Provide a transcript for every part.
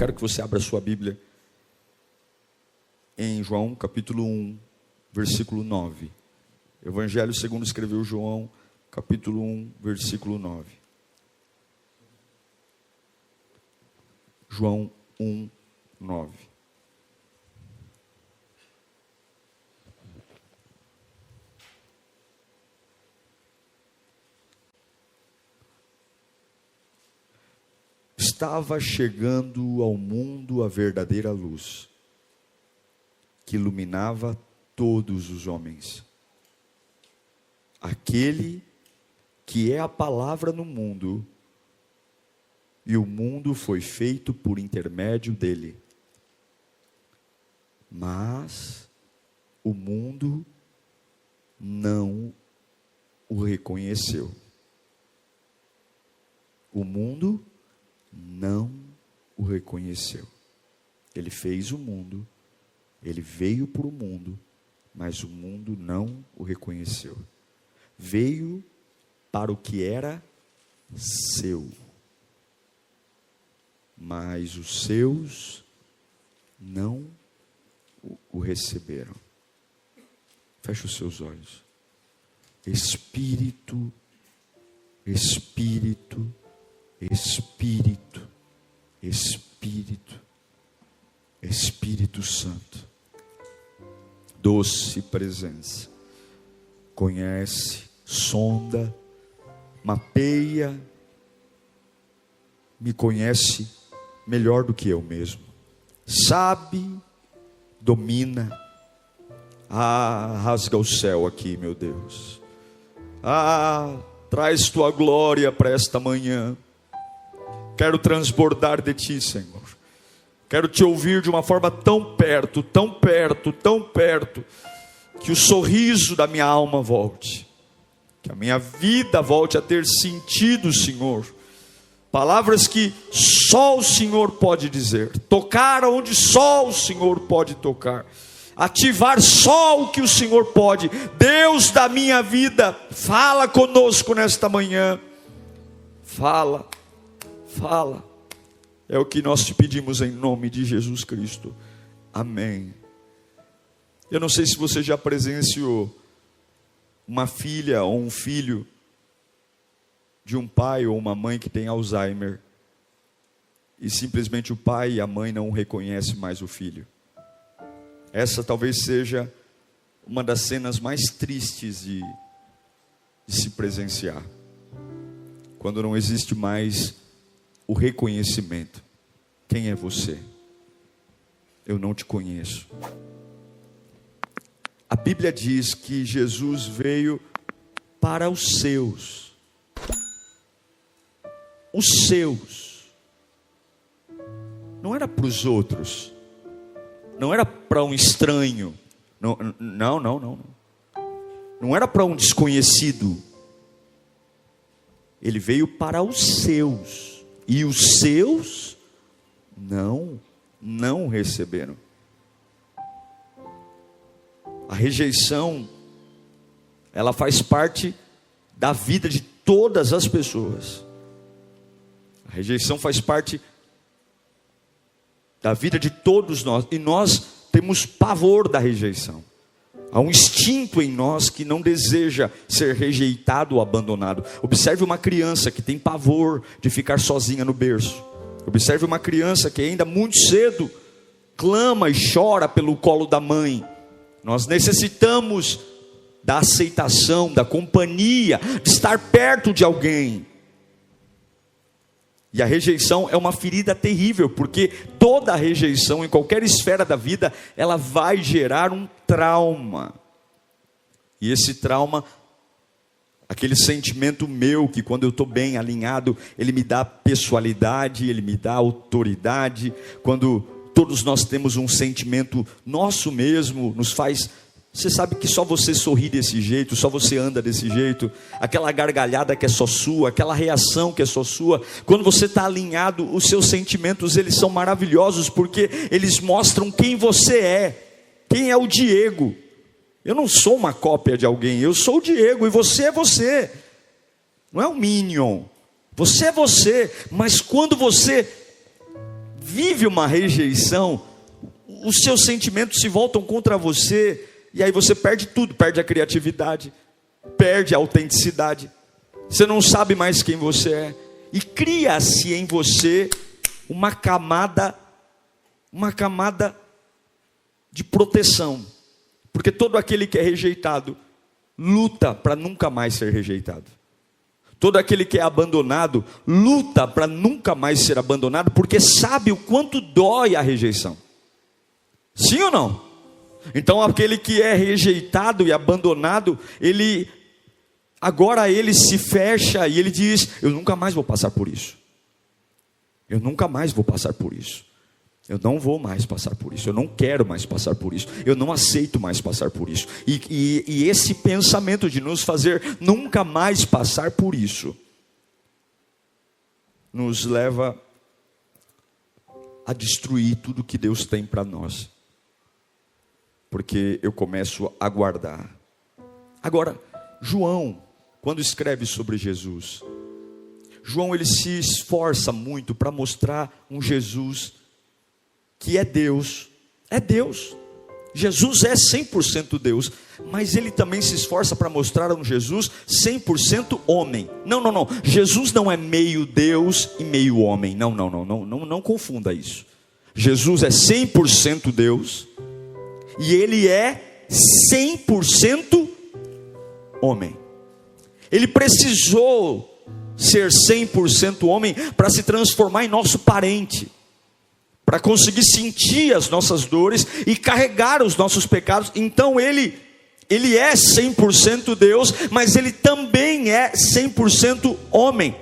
quero que você abra a sua Bíblia em João capítulo 1, versículo 9. Evangelho segundo escreveu João, capítulo 1, versículo 9. João 1, 9. Estava chegando ao mundo a verdadeira luz, que iluminava todos os homens. Aquele que é a palavra no mundo, e o mundo foi feito por intermédio dele. Mas o mundo não o reconheceu. O mundo não o reconheceu. Ele fez o mundo, ele veio para o mundo, mas o mundo não o reconheceu. Veio para o que era seu, mas os seus não o receberam. Feche os seus olhos. Espírito, Espírito, Espírito, Espírito, Espírito Santo, doce presença, conhece, sonda, mapeia, me conhece melhor do que eu mesmo, sabe, domina. Rasga o céu aqui, meu Deus. Traz tua glória para esta manhã. Quero transbordar de ti, Senhor. Quero te ouvir de uma forma tão perto, tão perto, tão perto, que o sorriso da minha alma volte, que a minha vida volte a ter sentido, Senhor. Palavras que só o Senhor pode dizer, tocar onde só o Senhor pode tocar, ativar só o que o Senhor pode. Deus da minha vida, fala conosco nesta manhã. Fala. É o que nós te pedimos em nome de Jesus Cristo. Amém. Eu não sei se você já presenciou uma filha ou um filho de um pai ou uma mãe que tem Alzheimer, e simplesmente o pai e a mãe não reconhecem mais o filho. Essa talvez seja uma das cenas mais tristes de se presenciar, quando não existe mais o reconhecimento. Quem é você? Eu não te conheço. A Bíblia diz que Jesus veio para os seus. Os seus. Não era para os outros. Não era para um estranho. Não. Não era para um desconhecido. Ele veio para os seus. E os seus não receberam. A rejeição, ela faz parte da vida de todas as pessoas. A rejeição faz parte da vida de todos nós. E nós temos pavor da rejeição. Há um instinto em nós que não deseja ser rejeitado ou abandonado. Observe uma criança que tem pavor de ficar sozinha no berço. Observe uma criança que ainda muito cedo clama e chora pelo colo da mãe. Nós necessitamos da aceitação, da companhia, de estar perto de alguém. E a rejeição é uma ferida terrível, porque toda rejeição, em qualquer esfera da vida, ela vai gerar um trauma. E esse trauma, aquele sentimento meu, que quando eu estou bem alinhado, ele me dá pessoalidade, ele me dá autoridade. Quando todos nós temos um sentimento nosso mesmo, nos faz... Você sabe que só você sorri desse jeito, só você anda desse jeito, aquela gargalhada que é só sua, aquela reação que é só sua. Quando você está alinhado, os seus sentimentos, eles são maravilhosos, porque eles mostram quem você é. Quem é o Diego? Eu não sou uma cópia de alguém, eu sou o Diego, e você é você. Não é um Minion, você é você. Mas quando você vive uma rejeição, os seus sentimentos se voltam contra você, e aí você perde tudo, perde a criatividade, perde a autenticidade, você não sabe mais quem você é, e cria-se em você uma camada de proteção, porque todo aquele que é rejeitado, luta para nunca mais ser rejeitado. Todo aquele que é abandonado, luta para nunca mais ser abandonado, porque sabe o quanto dói a rejeição. Sim ou não? Então aquele que é rejeitado e abandonado, agora ele se fecha e ele diz: eu nunca mais vou passar por isso. Eu nunca mais vou passar por isso. Eu não vou mais passar por isso, eu não quero mais passar por isso, eu não aceito mais passar por isso. E esse pensamento de nos fazer nunca mais passar por isso, nos leva a destruir tudo que Deus tem para nós. Porque eu começo a guardar. Agora, João, quando escreve sobre Jesus, João ele se esforça muito para mostrar um Jesus que é Deus. Jesus é 100% Deus, mas ele também se esforça para mostrar um Jesus 100% homem. Não, Jesus não é meio Deus e meio homem, não confunda isso. Jesus é 100% Deus, e ele é 100% homem. Ele precisou ser 100% homem para se transformar em nosso parente, para conseguir sentir as nossas dores e carregar os nossos pecados. Então ele é 100% Deus, mas ele também é 100% homem.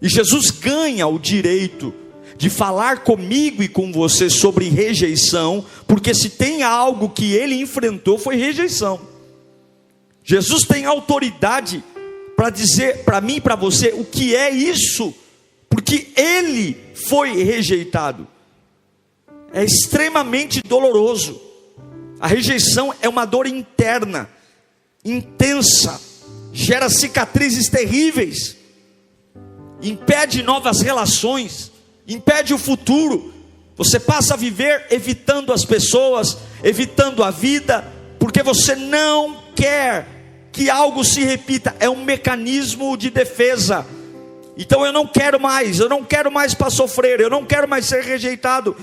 E Jesus ganha o direito de falar comigo e com você sobre rejeição, porque se tem algo que ele enfrentou foi rejeição. Jesus tem autoridade para dizer para mim e para você o que é isso, porque ele foi rejeitado. É extremamente doloroso. A rejeição é uma dor interna, intensa, gera cicatrizes terríveis, impede novas relações, impede o futuro. Você passa a viver evitando as pessoas, evitando a vida, porque você não quer que algo se repita. É um mecanismo de defesa. Então eu não quero mais para sofrer, eu não quero mais ser rejeitado.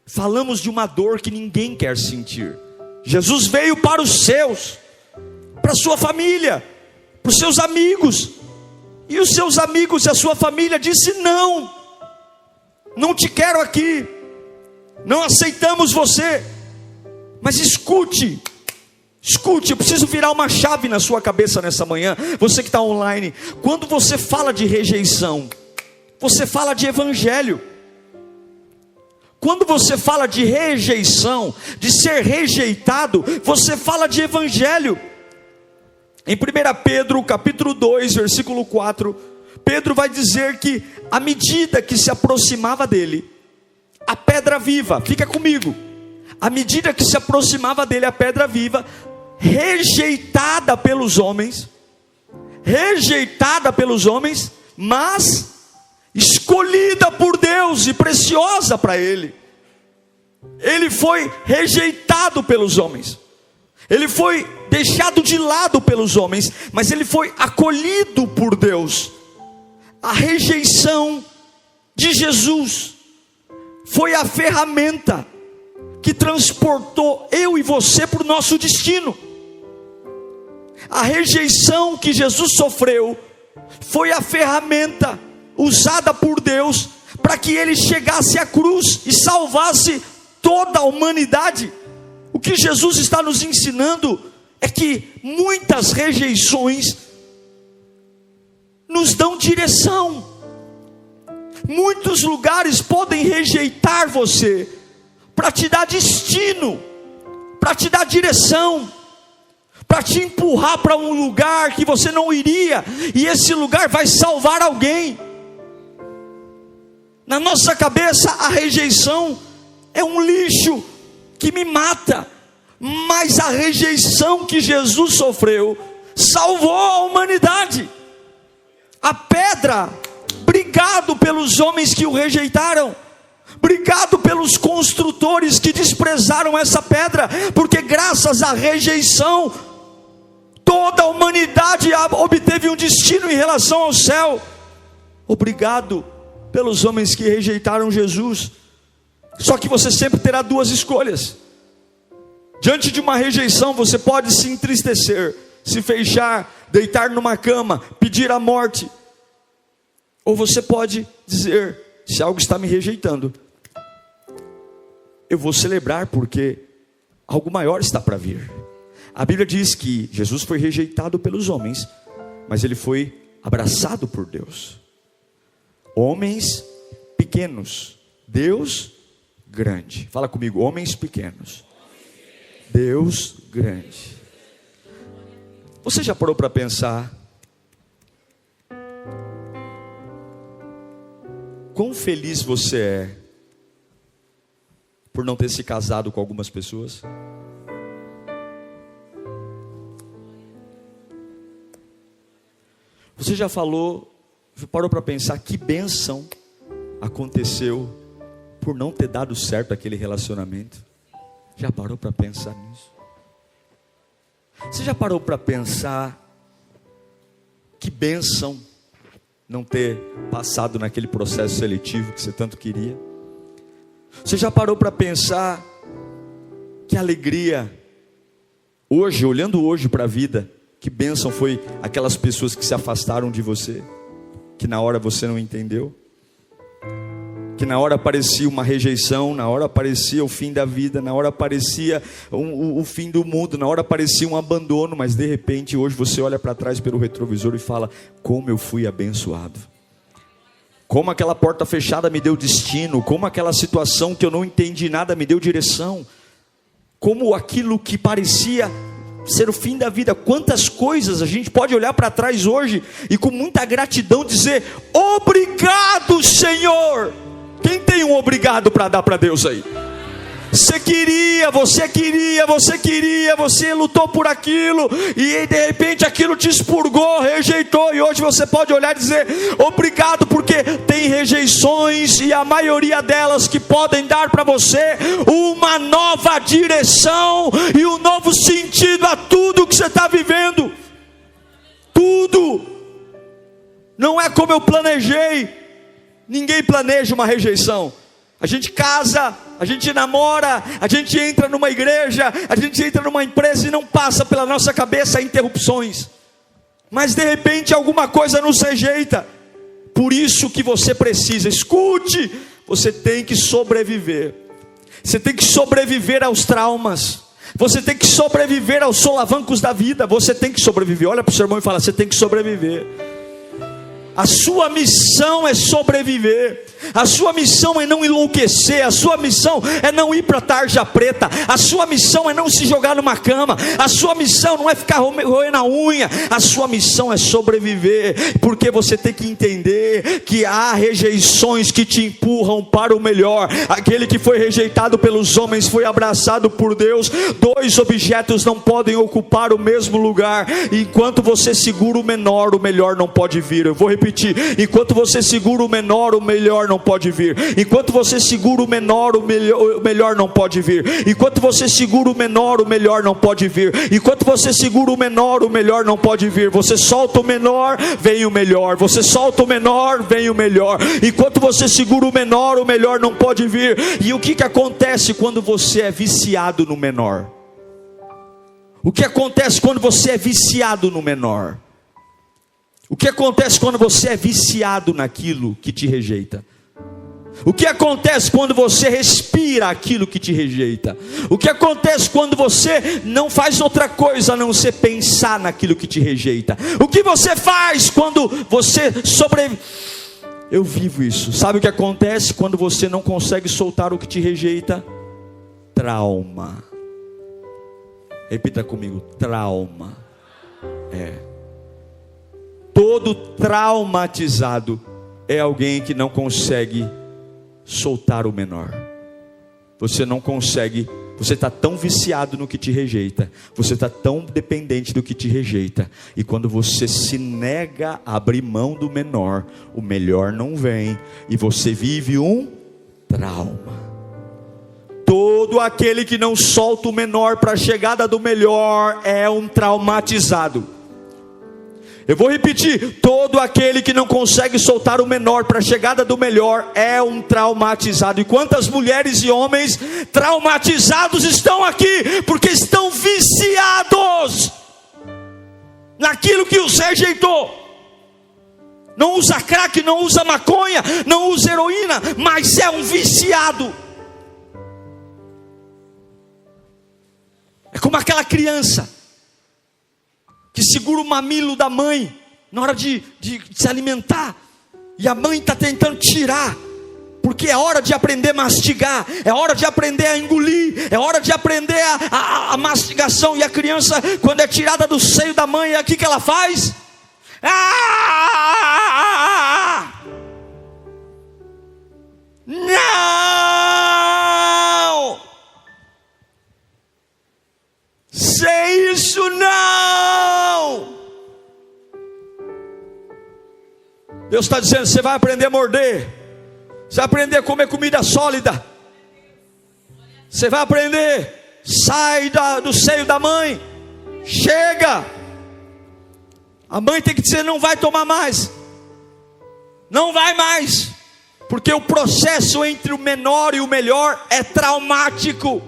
Falamos de uma dor que ninguém quer sentir. Jesus veio para os seus, para a sua família, para os seus amigos, e os seus amigos e a sua família disse: não te quero aqui, não aceitamos você. Mas escute, eu preciso virar uma chave na sua cabeça nessa manhã. Você que está online, quando você fala de rejeição, você fala de evangelho. Quando você fala de rejeição, de ser rejeitado, você fala de evangelho. Em 1 Pedro capítulo 2, versículo 4, Pedro vai dizer que à medida que se aproximava dele, a pedra viva, fica comigo, à medida que se aproximava dele a pedra viva, rejeitada pelos homens, mas escolhida por Deus e preciosa para ele. Ele foi rejeitado pelos homens, ele foi deixado de lado pelos homens, mas ele foi acolhido por Deus. A rejeição de Jesus foi a ferramenta que transportou eu e você para o nosso destino. A rejeição que Jesus sofreu foi a ferramenta usada por Deus para que ele chegasse à cruz e salvasse toda a humanidade. O que Jesus está nos ensinando é que muitas rejeições nos dão direção. Muitos lugares podem rejeitar você para te dar destino, para te dar direção, para te empurrar para um lugar que você não iria, e esse lugar vai salvar alguém. Na nossa cabeça, a rejeição é um lixo que me mata, mas a rejeição que Jesus sofreu salvou a humanidade. A pedra, obrigado pelos homens que o rejeitaram, Obrigado pelos construtores que desprezaram essa pedra, porque graças à rejeição, toda a humanidade obteve um destino em relação ao céu. Obrigado pelos homens que rejeitaram Jesus. Só que você sempre terá duas escolhas. Diante de uma rejeição, você pode se entristecer, se fechar, deitar numa cama, pedir a morte. Ou você pode dizer: se algo está me rejeitando, eu vou celebrar, porque algo maior está para vir. A Bíblia diz que Jesus foi rejeitado pelos homens, mas ele foi abraçado por Deus. Homens pequenos, Deus grande. Fala comigo: homens pequenos, Deus grande. Você já parou para pensar quão feliz você é por não ter se casado com algumas pessoas? Você já parou para pensar que bênção aconteceu por não ter dado certo aquele relacionamento? Já parou para pensar nisso? Você já parou para pensar que bênção não ter passado naquele processo seletivo que você tanto queria? Você já parou para pensar que alegria hoje, olhando hoje para a vida, que bênção foi aquelas pessoas que se afastaram de você, que na hora você não entendeu, que na hora parecia uma rejeição, na hora parecia o fim da vida, na hora parecia o fim do mundo, na hora parecia um abandono, mas de repente hoje você olha para trás pelo retrovisor e fala: como eu fui abençoado, como aquela porta fechada me deu destino, como aquela situação que eu não entendi nada me deu direção, como aquilo que parecia ser o fim da vida. Quantas coisas a gente pode olhar para trás hoje e com muita gratidão dizer: obrigado, Senhor. Quem tem um obrigado para dar para Deus aí? Você lutou por aquilo, e de repente aquilo te expurgou, rejeitou, e hoje você pode olhar e dizer: obrigado, porque tem rejeições, e a maioria delas que podem dar para você uma nova direção e um novo sentido a tudo que você está vivendo. Tudo não é como eu planejei. Ninguém planeja uma rejeição. A gente casa, a gente namora, a gente entra numa igreja, a gente entra numa empresa e não passa pela nossa cabeça interrupções. Mas de repente alguma coisa nos rejeita. Por isso que você precisa, escute, você tem que sobreviver. Você tem que sobreviver aos traumas. Você tem que sobreviver aos solavancos da vida. Você tem que sobreviver. Olha para o seu irmão e fala: você tem que sobreviver. A sua missão é sobreviver. A sua missão é não enlouquecer. A sua missão é não ir para a tarja preta. A sua missão é não se jogar numa cama. A sua missão não é ficar roendo a unha. A sua missão é sobreviver. Porque você tem que entender que há rejeições que te empurram para o melhor. Aquele que foi rejeitado pelos homens foi abraçado por Deus. Dois objetos não podem ocupar o mesmo lugar. Enquanto você segura o menor, o melhor não pode vir. Eu vou repetir: enquanto você segura o menor, o melhor não pode vir. Enquanto você segura o menor, o melhor não pode vir. Enquanto você segura o menor, o melhor não pode vir. Enquanto você segura o menor, o melhor não pode vir. Você solta o menor, vem o melhor. Você solta o menor, vem o melhor. Enquanto você segura o menor, o melhor não pode vir. E o que acontece quando você é viciado no menor? O que acontece quando você é viciado no menor? O que acontece quando você é viciado naquilo que te rejeita? O que acontece quando você respira aquilo que te rejeita? O que acontece quando você não faz outra coisa a não ser pensar naquilo que te rejeita? O que você faz quando você sobrevive? Eu vivo isso. Sabe o que acontece quando você não consegue soltar o que te rejeita? Trauma. Repita comigo: trauma. Todo traumatizado é alguém que não consegue soltar o menor. Você não consegue. Você está tão viciado no que te rejeita, você está tão dependente do que te rejeita, e quando você se nega a abrir mão do menor, o melhor não vem, e você vive um trauma. Todo aquele que não solta o menor para a chegada do melhor é um traumatizado. Eu vou repetir: todo aquele que não consegue soltar o menor para a chegada do melhor é um traumatizado. E quantas mulheres e homens traumatizados estão aqui, porque estão viciados naquilo que os rejeitou. Não usa crack, não usa maconha, não usa heroína, mas é um viciado. É como aquela criança que segura o mamilo da mãe na hora de se alimentar, e a mãe está tentando tirar, porque é hora de aprender a mastigar, é hora de aprender a engolir, é hora de aprender a mastigação. E a criança, quando é tirada do seio da mãe, o que ela faz? Não! Sei isso não! Deus está dizendo: você vai aprender a morder, você vai aprender a comer comida sólida, você vai aprender. Sai do seio da mãe, chega. A mãe tem que dizer: não vai tomar mais, não vai mais, porque o processo entre o menor e o melhor é traumático.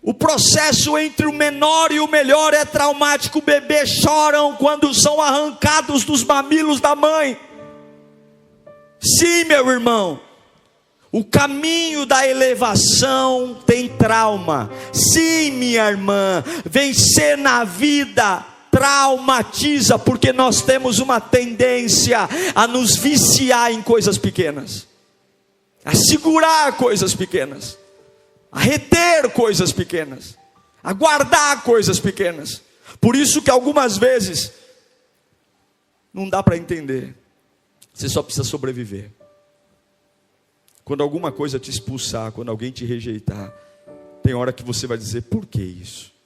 O processo entre o menor e o melhor é traumático. Bebês choram quando são arrancados dos mamilos da mãe. Sim, meu irmão, o caminho da elevação tem trauma. Sim, minha irmã, vencer na vida traumatiza, porque nós temos uma tendência a nos viciar em coisas pequenas, a segurar coisas pequenas, a reter coisas pequenas, a guardar coisas pequenas. Por isso que algumas vezes não dá para entender, você só precisa sobreviver. Quando alguma coisa te expulsar, quando alguém te rejeitar, tem hora que você vai dizer: por que isso?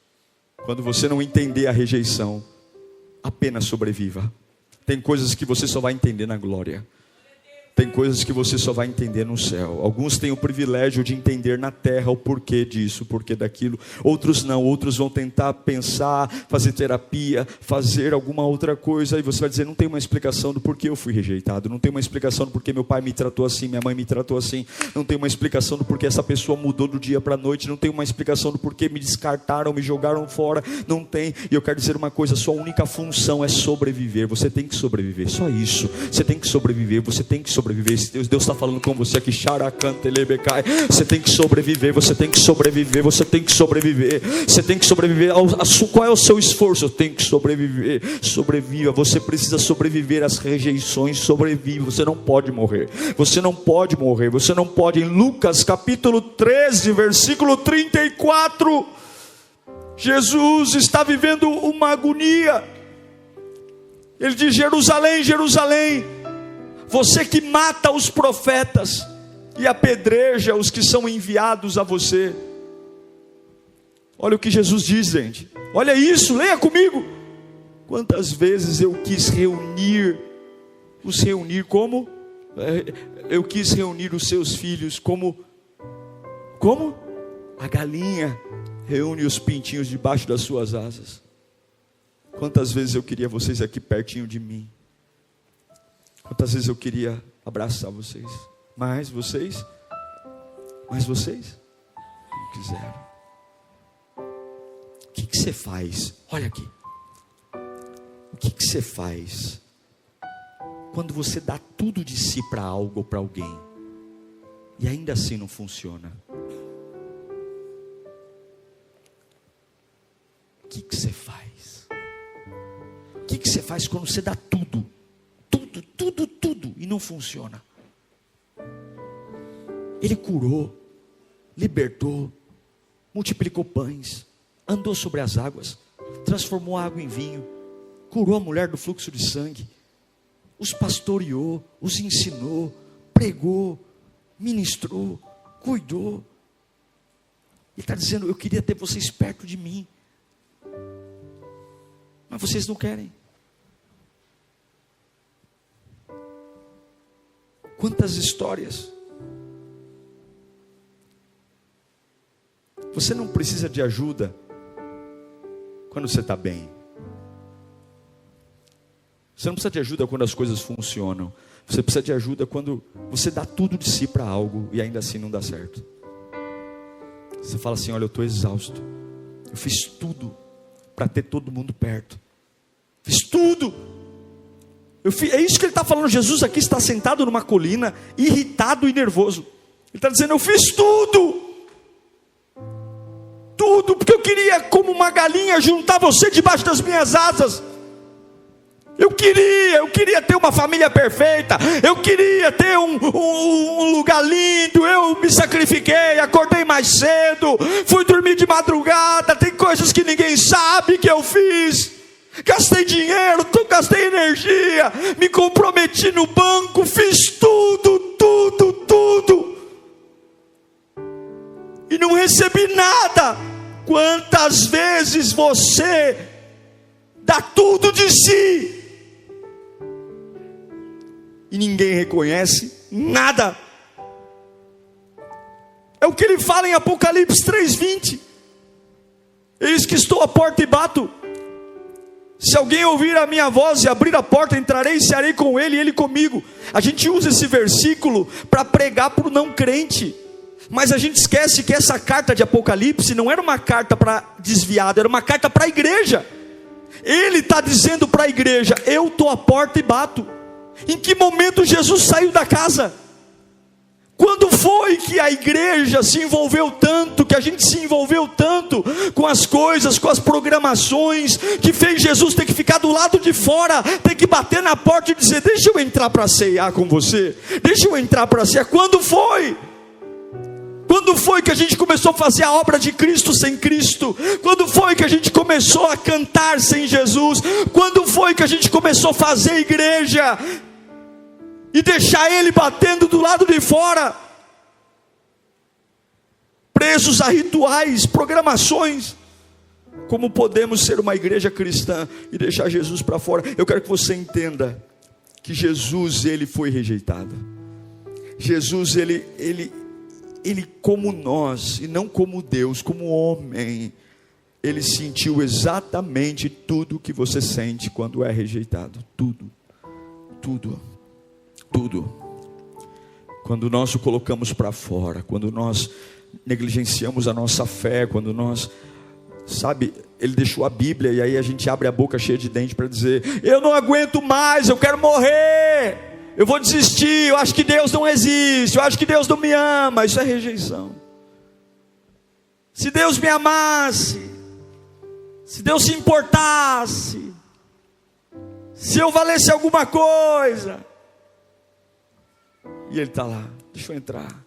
Quando você não entender a rejeição, apenas sobreviva. Tem coisas que você só vai entender na glória. Tem coisas que você só vai entender no céu. Alguns têm o privilégio de entender na terra o porquê disso, o porquê daquilo. Outros não, outros vão tentar pensar, fazer terapia, fazer alguma outra coisa, e você vai dizer: não tem uma explicação do porquê eu fui rejeitado, não tem uma explicação do porquê meu pai me tratou assim, minha mãe me tratou assim, não tem uma explicação do porquê essa pessoa mudou do dia para a noite, não tem uma explicação do porquê me descartaram, me jogaram fora, não tem. E eu quero dizer uma coisa: sua única função é sobreviver. Você tem que sobreviver, só isso. Você tem que sobreviver, você tem que sobreviver. Deus está falando com você aqui. Você tem que sobreviver, você tem que sobreviver, você tem que sobreviver, você tem que sobreviver. Qual é o seu esforço? Eu tenho que sobreviver. Sobreviva, você precisa sobreviver às rejeições. Sobreviva, você não pode morrer, você não pode morrer, você não pode. Em Lucas capítulo 13, versículo 34, Jesus está vivendo uma agonia. Ele diz: Jerusalém, Jerusalém, você que mata os profetas e apedreja os que são enviados a você. Olha o que Jesus diz, gente. Olha isso, leia comigo. Quantas vezes eu quis os reunir como? Eu quis reunir os seus filhos como a galinha reúne os pintinhos debaixo das suas asas. Quantas vezes eu queria vocês aqui pertinho de mim. Quantas vezes eu queria abraçar vocês, mas vocês não quiseram. O que você faz? Olha aqui. O que você faz quando você dá tudo de si para algo ou para alguém e ainda assim não funciona? O que você faz? O que você faz quando você dá tudo e não funciona? Ele curou, libertou, multiplicou pães, andou sobre as águas, transformou a água em vinho, curou a mulher do fluxo de sangue, os pastoreou, os ensinou, pregou, ministrou, cuidou. Ele está dizendo: eu queria ter vocês perto de mim, mas vocês não querem. Quantas histórias. Você não precisa de ajuda quando você está bem. Você não precisa de ajuda quando as coisas funcionam. Você precisa de ajuda quando você dá tudo de si para algo e ainda assim não dá certo. Você fala assim: olha, eu estou exausto. Eu fiz tudo para ter todo mundo perto. Fiz tudo. É isso que ele está falando. Jesus aqui está sentado numa colina, irritado e nervoso. Ele está dizendo: eu fiz tudo. Tudo, porque eu queria, como uma galinha, juntar você debaixo das minhas asas. Eu queria ter uma família perfeita. Eu queria ter um lugar lindo. Eu me sacrifiquei, acordei mais cedo, fui dormir de madrugada. Tem coisas que ninguém sabe que eu fiz. Gastei dinheiro, gastei energia, me comprometi no banco, fiz tudo. E não recebi nada. Quantas vezes você dá tudo de si e ninguém reconhece nada? É o que ele fala em Apocalipse 3:20. Eis que estou à porta e bato. Se alguém ouvir a minha voz e abrir a porta, entrarei e cearei com ele e ele comigo. A gente usa esse versículo para pregar para o não crente. Mas a gente esquece que essa carta de Apocalipse não era uma carta para desviado, era uma carta para a igreja. Ele está dizendo para a igreja: eu estou à porta e bato. Em que momento Jesus saiu da casa? Quando foi que a igreja se envolveu tanto, que a gente se envolveu tanto com as coisas, com as programações, que fez Jesus ter que ficar do lado de fora, ter que bater na porta e dizer: deixa eu entrar para ceiar com você, deixa eu entrar para ceiar? Quando foi? Quando foi que a gente começou a fazer a obra de Cristo sem Cristo? Quando foi que a gente começou a cantar sem Jesus? Quando foi que a gente começou a fazer igreja e deixar Ele batendo do lado de fora? Presos a rituais, programações. Como podemos ser uma igreja cristã e deixar Jesus para fora? Eu quero que você entenda que Jesus, Ele foi rejeitado. Jesus, Ele como nós, e não como Deus, como homem, Ele sentiu exatamente tudo que você sente quando é rejeitado. Tudo. Quando nós o colocamos para fora, quando nós negligenciamos a nossa fé, quando nós, sabe, Ele deixou a Bíblia e aí a gente abre a boca cheia de dente para dizer: eu não aguento mais, eu quero morrer, eu vou desistir, eu acho que Deus não existe, eu acho que Deus não me ama. Isso é rejeição. Se Deus me amasse, se Deus se importasse, se eu valesse alguma coisa. E Ele está lá: deixa eu entrar.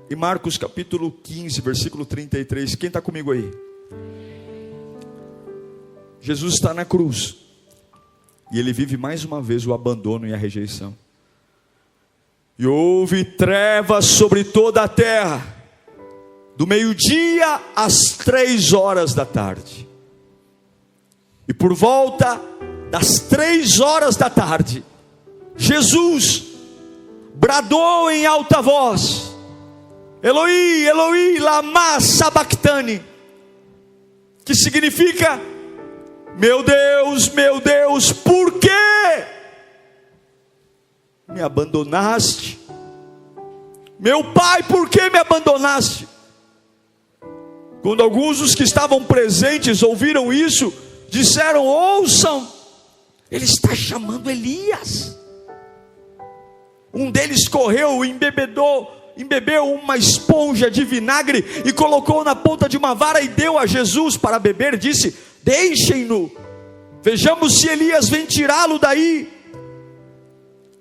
Em Marcos capítulo 15, versículo 33, quem está comigo aí? Jesus está na cruz. E Ele vive mais uma vez o abandono e a rejeição. E houve trevas sobre toda a terra, do meio-dia às 3 horas da tarde. E por volta das 3 horas da tarde, Jesus bradou em alta voz: Eloi, Eloi, lama sabachthani, que significa: meu Deus, por que me abandonaste? Meu Pai, por que me abandonaste? Quando alguns dos que estavam presentes ouviram isso, disseram: ouçam, Ele está chamando Elias. Um deles correu e embebeu uma esponja de vinagre e colocou na ponta de uma vara e deu a Jesus para beber. Disse: deixem-no, vejamos se Elias vem tirá-lo daí.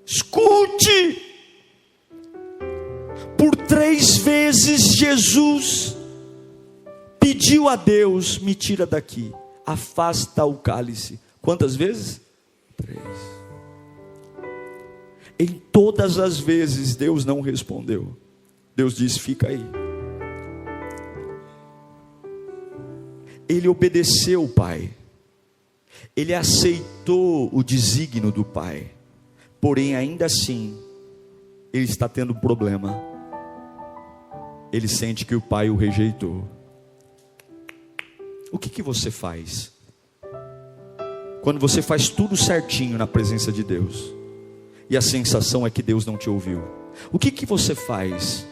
Escute, por 3 vezes Jesus pediu a Deus: me tira daqui, afasta o cálice. Quantas vezes? 3. Em todas as vezes Deus não respondeu. Deus disse: fica aí. Ele obedeceu o Pai. Ele aceitou o desígnio do Pai. porém ainda assim, ele está tendo um problema. Ele sente que o pai o rejeitou. O que você faz? Quando você faz tudo certinho na presença de Deus, e a sensação é que Deus não te ouviu. O que você faz?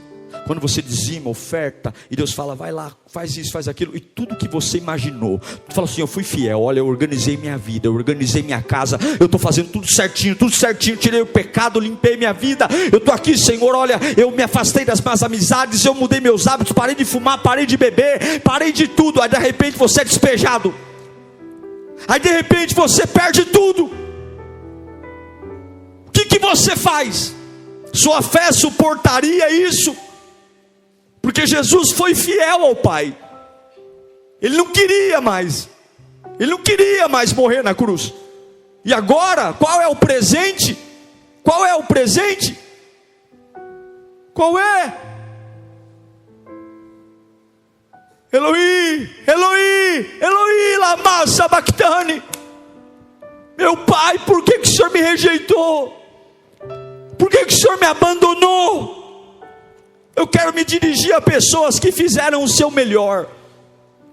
Quando você dizima, oferta, e Deus fala, vai lá, faz isso, faz aquilo, e tudo que você imaginou, tu fala assim, eu fui fiel, olha, eu organizei minha vida, eu organizei minha casa, eu estou fazendo tudo certinho, tirei o pecado, limpei minha vida, eu estou aqui, Senhor, olha, eu me afastei das más amizades, eu mudei meus hábitos, parei de fumar, parei de beber, parei de tudo. Aí de repente você é despejado, aí de repente você perde tudo. O que você faz? Sua fé suportaria isso? Porque Jesus foi fiel ao Pai. Ele não queria mais morrer na cruz. E agora, qual é o presente? Qual é? Eloi, Eloi, Eloi, lama sabachthani. Meu Pai, por que o Senhor me rejeitou? Por que o Senhor me abandonou? Eu quero me dirigir a pessoas que fizeram o seu melhor.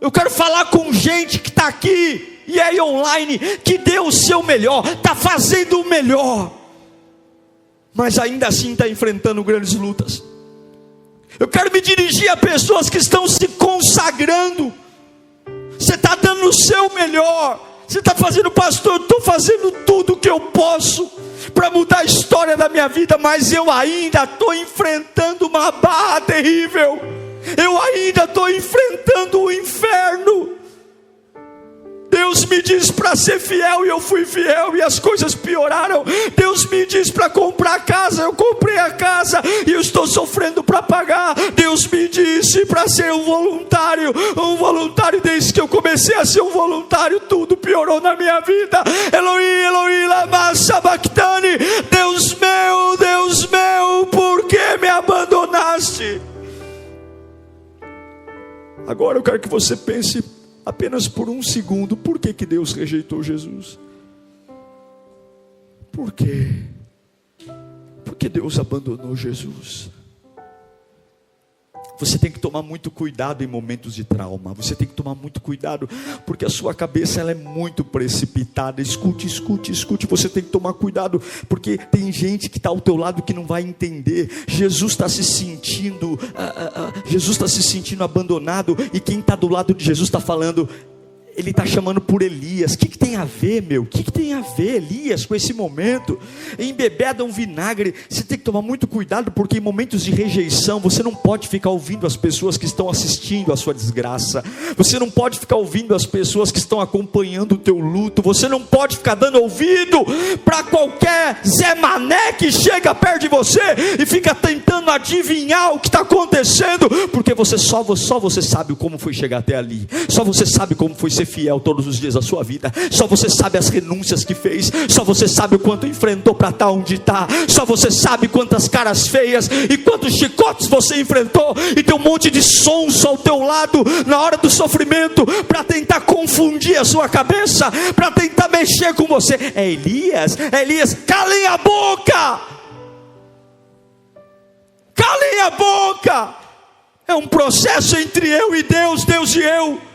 Eu quero falar com gente que está aqui e aí online, que deu o seu melhor, está fazendo o melhor, mas ainda assim está enfrentando grandes lutas. Eu quero me dirigir a pessoas que estão se consagrando. Você está dando o seu melhor. Você está fazendo, pastor, eu estou fazendo tudo o que eu posso para mudar a história da minha vida, mas eu ainda estou enfrentando uma barra terrível. Eu ainda estou enfrentando o inferno. Deus me diz para ser fiel e eu fui fiel e as coisas pioraram. Deus me diz para comprar casa, eu comprei a casa e eu estou sofrendo para pagar. Deus me disse para ser um voluntário, desde que eu comecei a ser um voluntário, tudo piorou na minha vida. Eloi, Eloi, lama sabachthani. Deus meu, por que me abandonaste? Agora eu quero que você pense apenas por um segundo, por que Deus rejeitou Jesus? Por quê? Por que Deus abandonou Jesus? Você tem que tomar muito cuidado em momentos de trauma. Você tem que tomar muito cuidado, porque a sua cabeça ela é muito precipitada. Escute. Você tem que tomar cuidado, porque tem gente que está ao teu lado que não vai entender. Jesus está se sentindo abandonado, e quem está do lado de Jesus está falando. Ele está chamando por Elias. O que tem a ver, meu? O que tem a ver Elias com esse momento? Embebeda um vinagre. Você tem que tomar muito cuidado, porque em momentos de rejeição, você não pode ficar ouvindo as pessoas que estão assistindo a sua desgraça. Você não pode ficar ouvindo as pessoas que estão acompanhando o teu luto. Você não pode ficar dando ouvido para qualquer Zé Mané que chega perto de você e fica tentando adivinhar o que está acontecendo, porque só você sabe como foi chegar até ali. Só você sabe como foi ser fiel todos os dias da sua vida. Só você sabe as renúncias que fez. Só você sabe o quanto enfrentou para estar onde está. Só você sabe quantas caras feias e quantos chicotes você enfrentou, e tem um monte de sons ao teu lado na hora do sofrimento para tentar confundir a sua cabeça, para tentar mexer com você. É Elias, calem a boca, calem a boca. É um processo entre eu e Deus, Deus e eu.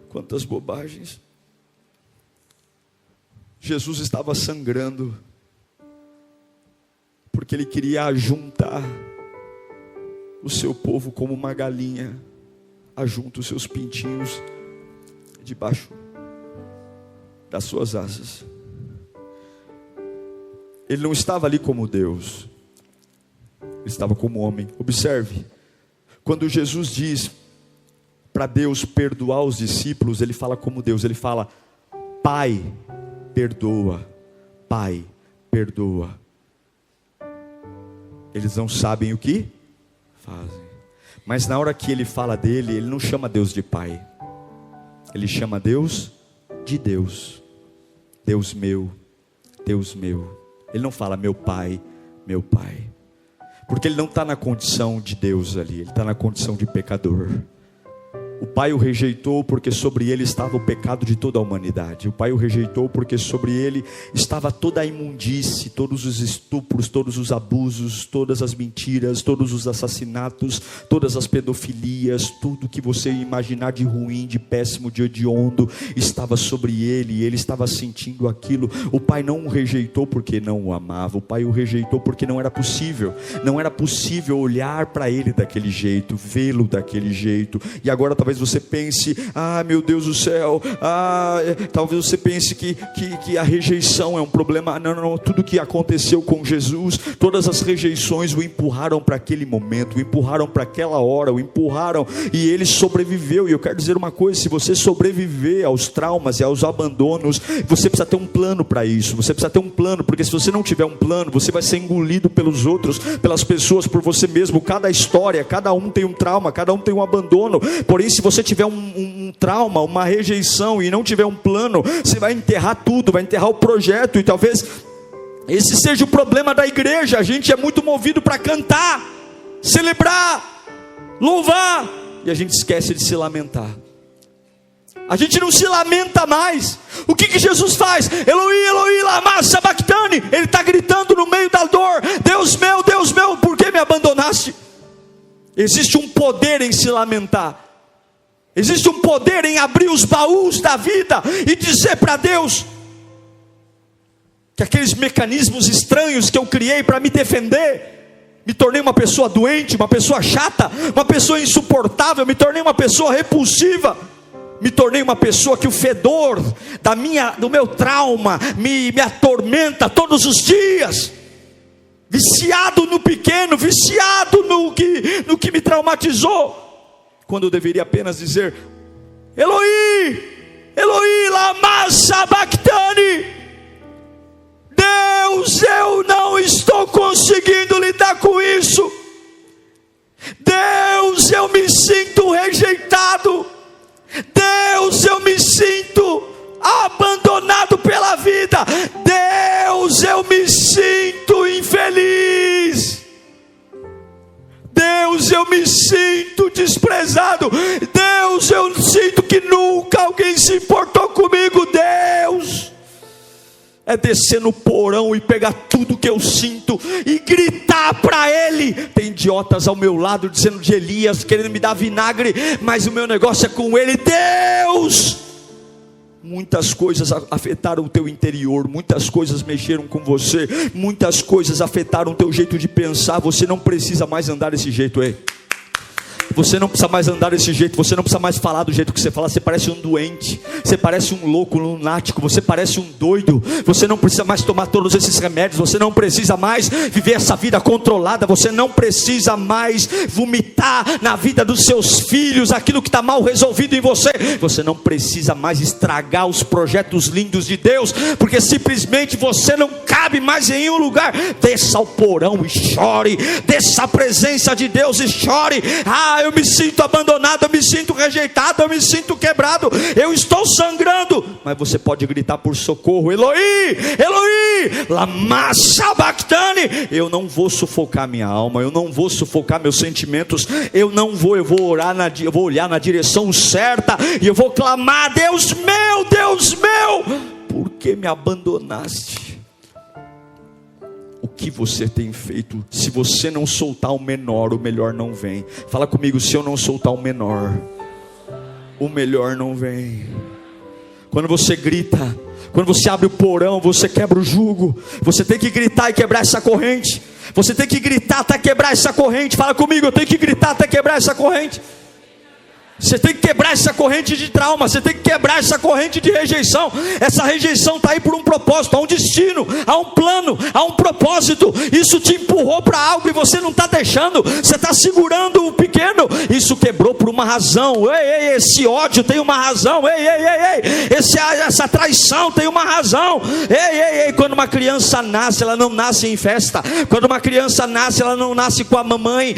Quantas bobagens. Jesus estava sangrando, porque ele queria ajuntar o seu povo como uma galinha ajunta os seus pintinhos debaixo das suas asas. Ele não estava ali como Deus, ele estava como homem. Observe, quando Jesus diz para Deus perdoar os discípulos, ele fala como Deus. Ele fala: Pai, perdoa, Pai, perdoa. Eles não sabem o que fazem. Mas na hora que ele fala dele, ele não chama Deus de Pai, ele chama Deus de Deus. Deus meu, Deus meu. Ele não fala meu Pai, porque ele não está na condição de Deus ali, ele está na condição de pecador. O pai o rejeitou porque sobre ele estava o pecado de toda a humanidade. O pai o rejeitou porque sobre ele estava toda a imundície, todos os estupros, todos os abusos, todas as mentiras, todos os assassinatos, todas as pedofilias, tudo que você imaginar de ruim, de péssimo, de hediondo, estava sobre ele, e ele estava sentindo aquilo. O pai não o rejeitou porque não o amava, o pai o rejeitou porque não era possível olhar para ele daquele jeito, vê-lo daquele jeito. E agora talvez você pense: ah, meu Deus do céu, talvez você pense que a rejeição é um problema. Não, tudo que aconteceu com Jesus, todas as rejeições o empurraram para aquele momento, o empurraram para aquela hora, o empurraram, e ele sobreviveu. E eu quero dizer uma coisa: se você sobreviver aos traumas e aos abandonos, você precisa ter um plano para isso. Você precisa ter um plano, porque se você não tiver um plano, você vai ser engolido pelos outros, pelas pessoas, por você mesmo. Cada história, cada um tem um trauma, cada um tem um abandono. Porém, se você tiver um trauma, uma rejeição, e não tiver um plano, você vai enterrar tudo, vai enterrar o projeto. E talvez esse seja o problema da igreja. A gente é muito movido para cantar, celebrar, louvar, e a gente esquece de se lamentar. A gente não se lamenta mais. O que Jesus faz? Eloi, Eloi, lama sabachthani. Ele está gritando no meio da dor: Deus meu, por que me abandonaste? Existe um poder em se lamentar. Existe um poder em abrir os baús da vida e dizer para Deus que aqueles mecanismos estranhos que eu criei para me defender, me tornei uma pessoa doente, uma pessoa chata, uma pessoa insuportável, me tornei uma pessoa repulsiva, me tornei uma pessoa que o fedor do meu trauma me atormenta todos os dias, viciado no pequeno, viciado no que me traumatizou, quando eu deveria apenas dizer: Eloi, Eloi, lama sabachthani. Deus, eu não estou conseguindo lidar com isso. Deus, eu me sinto rejeitado. Deus, eu me sinto abandonado pela vida. Deus, eu me sinto infeliz. Deus, eu me sinto desprezado. Deus, eu sinto que nunca alguém se importou comigo. Deus, é descer no porão e pegar tudo que eu sinto e gritar para Ele. Tem idiotas ao meu lado dizendo de Elias, querendo me dar vinagre, mas o meu negócio é com Ele. Deus, muitas coisas afetaram o teu interior, muitas coisas mexeram com você, muitas coisas afetaram o teu jeito de pensar. Você não precisa mais andar desse jeito, ei. Você não precisa mais andar desse jeito, você não precisa mais falar do jeito que você fala. Você parece um doente, você parece um louco, um lunático, você parece um doido. Você não precisa mais tomar todos esses remédios, você não precisa mais viver essa vida controlada, você não precisa mais vomitar na vida dos seus filhos aquilo que está mal resolvido em você. Você não precisa mais estragar os projetos lindos de Deus, porque simplesmente você não cabe mais em um lugar. Desça ao porão e chore, desça a presença de Deus e chore. Eu me sinto abandonado, eu me sinto rejeitado, eu me sinto quebrado, eu estou sangrando. Mas você pode gritar por socorro: Eloi, Eloi, lama sabachthani. Eu não vou sufocar minha alma, eu não vou sufocar meus sentimentos, eu vou olhar na direção certa e eu vou clamar: Deus meu, por que me abandonaste? O que você tem feito? Se você não soltar o menor, o melhor não vem. Fala comigo: se eu não soltar o menor, o melhor não vem. Quando você grita, quando você abre o porão, você quebra o jugo. Você tem que gritar e quebrar essa corrente. Você tem que gritar até quebrar essa corrente. Fala comigo: eu tenho que gritar até quebrar essa corrente. Você tem que quebrar essa corrente de trauma, você tem que quebrar essa corrente de rejeição. Essa rejeição está aí por um propósito, há um destino, há um plano, há um propósito. Isso te empurrou para algo e você não está deixando, você está segurando o pequeno. Isso quebrou por uma razão. Esse ódio tem uma razão. Essa traição tem uma razão. Quando uma criança nasce, ela não nasce em festa. Quando uma criança nasce, ela não nasce com a mamãe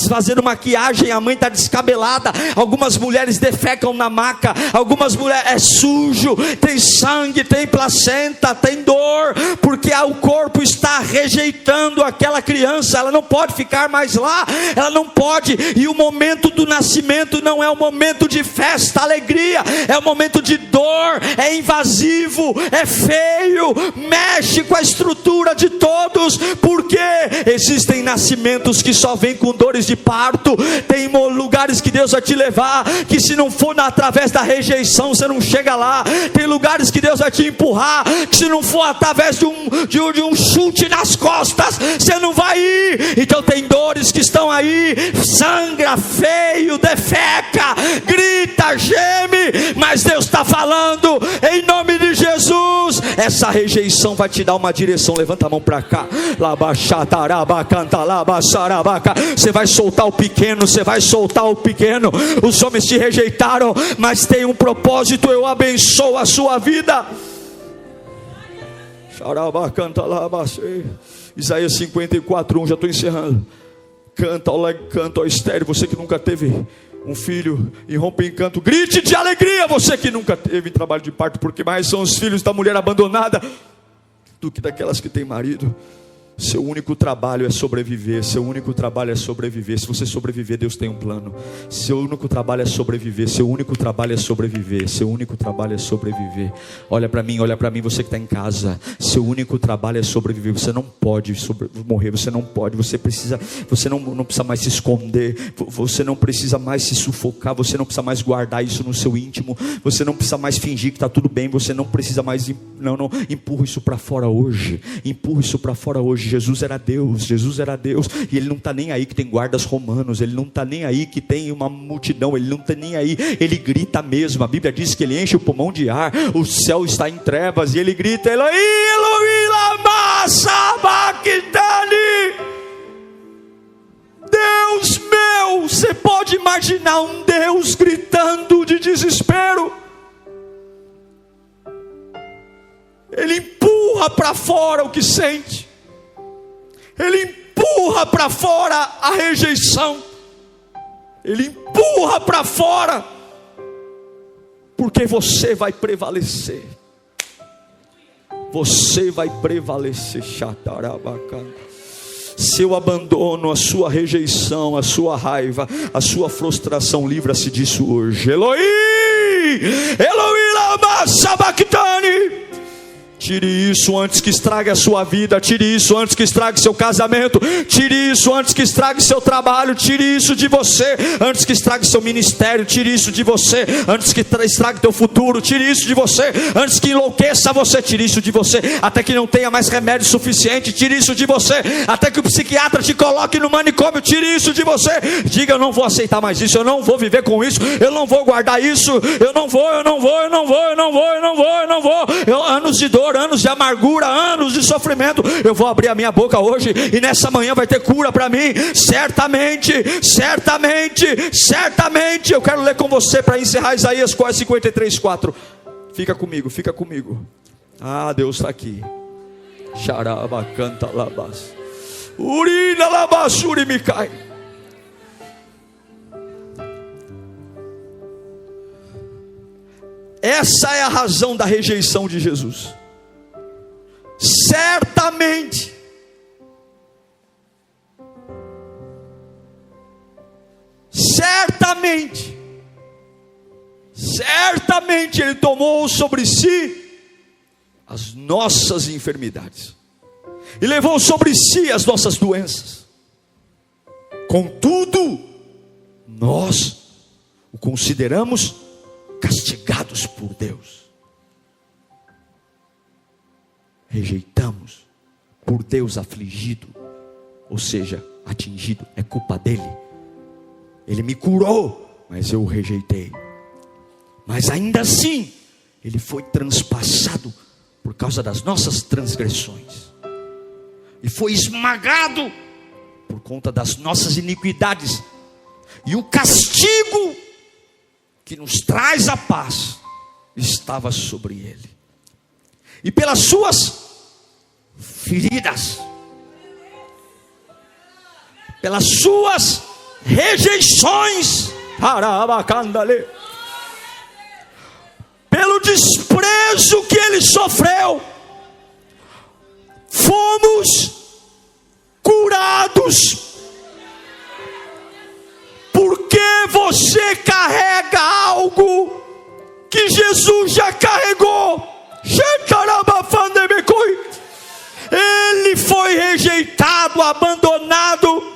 fazendo maquiagem, a mãe está descabelada. Algumas mulheres defecam na maca, algumas mulheres é sujo, tem sangue, tem placenta, tem dor, porque o corpo está rejeitando aquela criança, ela não pode ficar mais lá, ela não pode. E o momento do nascimento não é um momento de festa, alegria, é um momento de dor, é invasivo, é feio, mexe com a estrutura de todos, porque existem nascimentos que só vêm com dores de parto, tem lugares que Deus vai te levar, que se não for através da rejeição, você não chega lá, tem lugares que Deus vai te empurrar, que se não for através de um chute nas costas, você não vai ir. Então tem dores que estão aí, sangra, feio, defeca, grita, geme, mas Deus está falando, em nome de Jesus, essa rejeição vai te dar uma direção. Levanta a mão para cá, você vai soltar o pequeno, você vai soltar o pequeno. Os homens te rejeitaram, mas tem um propósito, eu abençoo a sua vida. Isaías 54:1, já estou encerrando. Canta ao estéril, você que nunca teve um filho, e rompe em canto, grite de alegria, você que nunca teve trabalho de parto, porque mais são os filhos da mulher abandonada do que daquelas que têm marido. Seu único trabalho é sobreviver. Seu único trabalho é sobreviver. Se você sobreviver, Deus tem um plano. Seu único trabalho é sobreviver. Seu único trabalho é sobreviver. Seu único trabalho é sobreviver. Olha para mim, você que está em casa. Seu único trabalho é sobreviver. Você não pode morrer. Você não pode. Você não precisa mais se esconder. Você não precisa mais se sufocar. Você não precisa mais guardar isso no seu íntimo. Você não precisa mais fingir que está tudo bem. Você não precisa mais. Não. Empurra isso para fora hoje. Empurra isso para fora hoje. Jesus era Deus, e Ele não está nem aí que tem guardas romanos, Ele não está nem aí que tem uma multidão, Ele não está nem aí, Ele grita mesmo. A Bíblia diz que Ele enche o pulmão de ar, o céu está em trevas, e Ele grita, Eloi, Eloi, lama sabachthani. Deus meu, você pode imaginar um Deus gritando de desespero? Ele empurra para fora o que sente, Ele empurra para fora a rejeição, Ele empurra para fora, porque você vai prevalecer. Você vai prevalecer. Seu abandono, a sua rejeição, a sua raiva, a sua frustração, livra-se disso hoje. Eloi, Eloi lama sabachthani. Tire isso antes que estrague a sua vida. Tire isso antes que estrague seu casamento. Tire isso antes que estrague seu trabalho. Tire isso de você antes que estrague seu ministério. Tire isso de você antes que estrague teu futuro. Tire isso de você antes que enlouqueça você. Tire isso de você até que não tenha mais remédio suficiente. Tire isso de você até que o psiquiatra te coloque no manicômio. Tire isso de você. Diga, eu não vou aceitar mais isso. Eu não vou viver com isso. Eu não vou guardar isso. Eu não vou. Anos de dor, anos de amargura, anos de sofrimento, eu vou abrir a minha boca hoje, e nessa manhã vai ter cura para mim, certamente. Eu quero ler com você para encerrar Isaías 53:4. Fica comigo. Ah, Deus está aqui. Xaraba canta labas, urina labasuri me cai. Essa é a razão da rejeição de Jesus. Certamente Ele tomou sobre si as nossas enfermidades e levou sobre si as nossas doenças. Contudo, nós o consideramos castigados por Deus, rejeitamos, por Deus afligido, ou seja, atingido. É culpa dele. Ele me curou, mas eu o rejeitei. Mas ainda assim, ele foi transpassado por causa das nossas transgressões, e foi esmagado por conta das nossas iniquidades, e o castigo que nos traz a paz estava sobre ele, e pelas suas feridas, pelas suas rejeições, pelo desprezo que ele sofreu, fomos quantos? Porque você carrega algo que Jesus já carregou. Ele foi rejeitado, abandonado.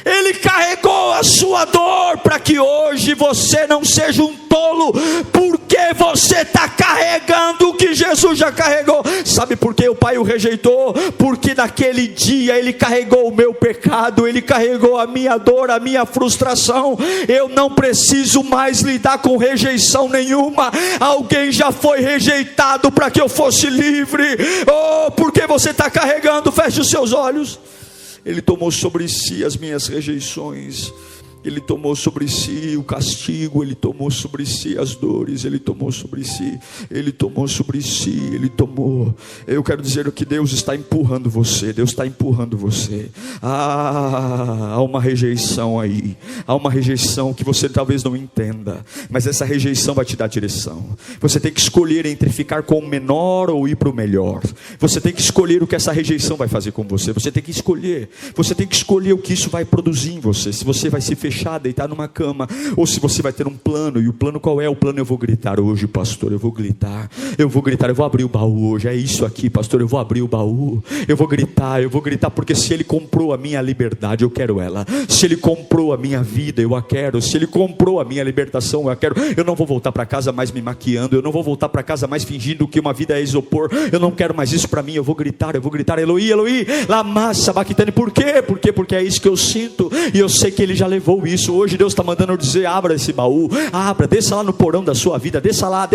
Ele carregou a sua dor para que hoje você não seja um tolo, porque você está carregando o que Jesus já carregou. Sabe por que o Pai o rejeitou? Porque naquele dia Ele carregou o meu pecado, Ele carregou a minha dor, a minha frustração. Eu não preciso mais lidar com rejeição nenhuma. Alguém já foi rejeitado para que eu fosse livre. Oh, porque você está carregando? Feche os seus olhos. Ele tomou sobre si as minhas rejeições, Ele tomou sobre si o castigo, Ele tomou sobre si as dores, Ele tomou sobre si, Ele tomou sobre si, Ele tomou. Eu quero dizer que Deus está empurrando você, Deus está empurrando você. Há uma rejeição aí, há uma rejeição que você talvez não entenda, mas essa rejeição vai te dar direção. Você tem que escolher entre ficar com o menor ou ir para o melhor. Você tem que escolher o que essa rejeição vai fazer com você. Você tem que escolher o que isso vai produzir em você. Se você vai se fechar, deitar numa cama, ou se você vai ter um plano. E o plano qual é? O plano: eu vou gritar hoje, pastor, eu vou gritar, eu vou abrir o baú hoje. É isso aqui, pastor, eu vou abrir o baú, eu vou gritar, porque se Ele comprou a minha liberdade, eu quero ela. Se Ele comprou a minha vida, eu a quero. Se Ele comprou a minha libertação, eu a quero. Eu não vou voltar para casa mais me maquiando, eu não vou voltar para casa mais fingindo que uma vida é isopor. Eu não quero mais isso para mim. Eu vou gritar, Eloi, Eloi, lama sabachthani. Por quê? Porque é isso que eu sinto, e eu sei que Ele já levou isso. Hoje Deus está mandando eu dizer: abra esse baú, abra, desça lá no porão da sua vida, desça lá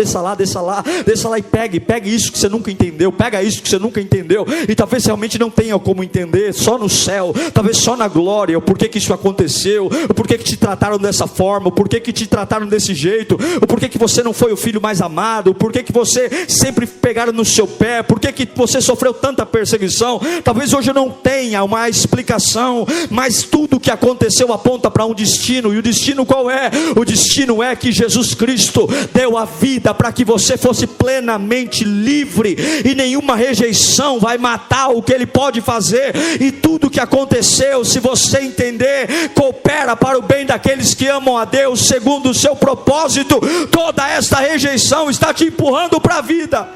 e pegue isso que você nunca entendeu, pega isso que você nunca entendeu, e talvez realmente não tenha como entender, só no céu, talvez só na glória, o porquê que isso aconteceu, o porquê que te trataram dessa forma, o porquê que te trataram desse jeito, o porquê que você não foi o filho mais amado, o porquê que você sempre pegaram no seu pé, porquê que você sofreu tanta perseguição. Talvez hoje eu não tenha uma explicação, mas tudo que aconteceu aponta para um destino. E o destino qual é? O destino é que Jesus Cristo deu a vida para que você fosse plenamente livre, e nenhuma rejeição vai matar o que Ele pode fazer. E tudo que aconteceu, se você entender, coopera para o bem daqueles que amam a Deus segundo o seu propósito. Toda esta rejeição está te empurrando para a vida,